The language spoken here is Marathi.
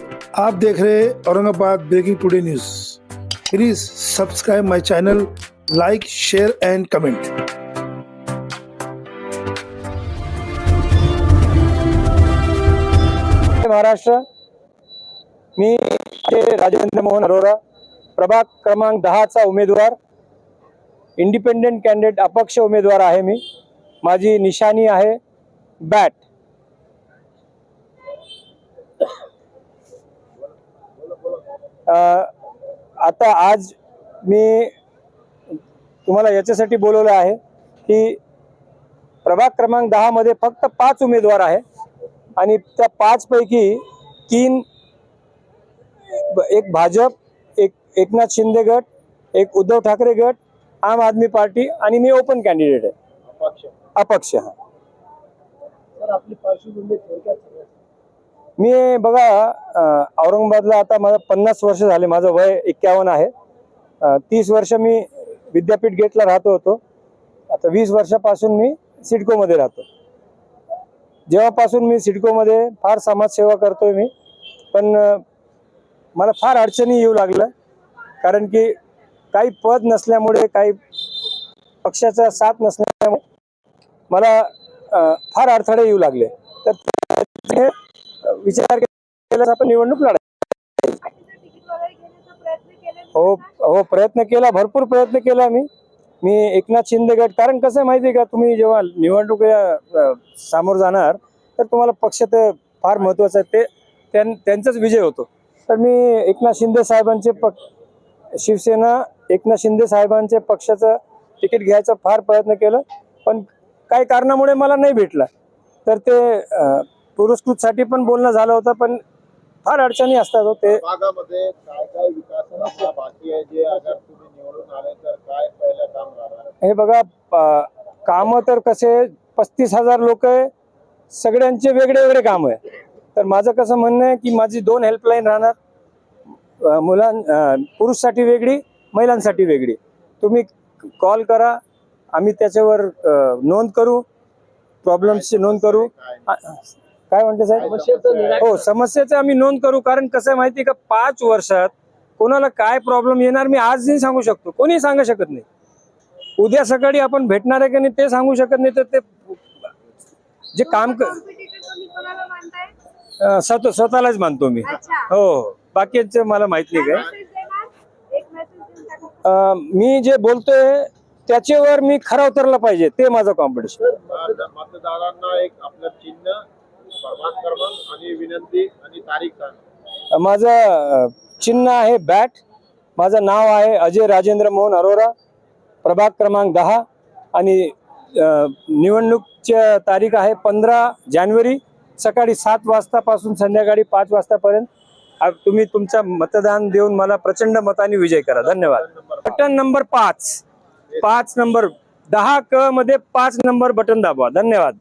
आप देख रहे हैं Aurangabad breaking today news. Please subscribe my channel, like, share and comment. Maharashtra, मी राजेंद्र मोहन अरोरा, प्रभाग क्रमांक 10 चा उमेदवार, इंडिपेंडेंट कॅन्डिडेट, अपक्ष उमेदवार आहे मी। माझी निशाणी आहे बॅट। आता आज मी तुम्हाला याच्यासाठी बोलवलं आहे की प्रभाग क्रमांक 10 मध्ये फक्त 5 उमेदवार आहे आणि त्या 5 पैकी 3 एक भाजप, एक एकनाथ शिंदे गट, एक उद्धव ठाकरे गट, आम आदमी पार्टी आणि मी ओपन कॅन्डिडेट आहे, अपक्ष। मी बघा औरंगाबादला आता मला 50 वर्ष झाले, माझं वय 51 आहे। 30 वर्ष मी विद्यापीठ गेटला राहतो होतो, आता 20 वर्षापासून मी सिडको मध्ये राहतो। जेव्हापासून मी सिडको मध्ये फार समाजसेवा करतोय मी, पण मला फार अडचणी येऊ लागल्या, कारण की काही पद नसल्यामुळे, काही पक्षाचा साथ नसल्यामुळे मला फार अडथळे येऊ लागले। तर विचार केला आपण निवडणूक लढायची। हो, प्रयत्न केला, भरपूर प्रयत्न केला मी एकनाथ शिंदे गट, कारण कसं आहे माहिती आहे का, तुम्ही जेव्हा निवडणूक सामोर जाणार तर तुम्हाला पक्ष तर फार महत्वाचं आहे, ते त्यांचाच विजय होतो। तर मी एकनाथ शिंदे साहेबांचे शिवसेना एकनाथ शिंदे साहेबांचे पक्षाचं तिकीट घ्यायचा फार प्रयत्न केला, पण काही कारणामुळे मला नाही भेटला। तर ते पुरस्कृतसाठी पण बोलणं झालं होतं, पण फार अडचणी असतात ते। भागामध्ये काय विकास बाकी आहे, जे अगर तुम्ही निवडून आले तर काय पहिलं काम करणार? हे बघा, काम तर कसे 35,000 लोक आहे, सगळ्यांचे वेगळे वेगळे काम आहे। तर माझं कसं म्हणणं आहे की माझी 2 हेल्पलाईन राहणार, पुरुषसाठी वेगळी, महिलांसाठी वेगळी। तुम्ही कॉल करा, आम्ही त्याच्यावर नोंद करू, प्रॉब्लेम्सची नोंद करू। काय म्हणते साहेब? हो, समस्येचं आम्ही नोंद करू, कारण कसं आहे माहिती आहे का, 5 वर्षात कोणाला काय प्रॉब्लेम येणार मी आज नाही सांगू शकतो, कोणी सांगू शकत नाही। उद्या सकाळी आपण भेटणार आहे की नाही ते सांगू शकत नाही। तर ते जे काम स्वतःलाच मानतो मी। हो, बाकीचे मला माहित नाही काय। मी जे बोलतोय त्याच्यावर मी खरा उतरला पाहिजे, ते माझं कॉम्पिटिशन। मतदारांना एक आपलं चिन्ह, प्रभाग क्रमांक आणि विनंती आणि तारीख सांगा। माझं चिन्ह आहे बॅट, माझं नाव आहे अजय राजेंद्र मोहन अरोरा, प्रभाग क्रमांक 10 आणि निवडणूकची तारीख आहे 15 जानेवारी, सकाळी 7 वाजतापासून संध्याकाळी 5 वाजतापर्यंत। तुम्ही तुमचं मतदान देऊन मला प्रचंड मताने विजय करा। धन्यवाद। बटन नंबर 5 नंबर 10 क मध्ये 5 नंबर बटन दाबवा। धन्यवाद।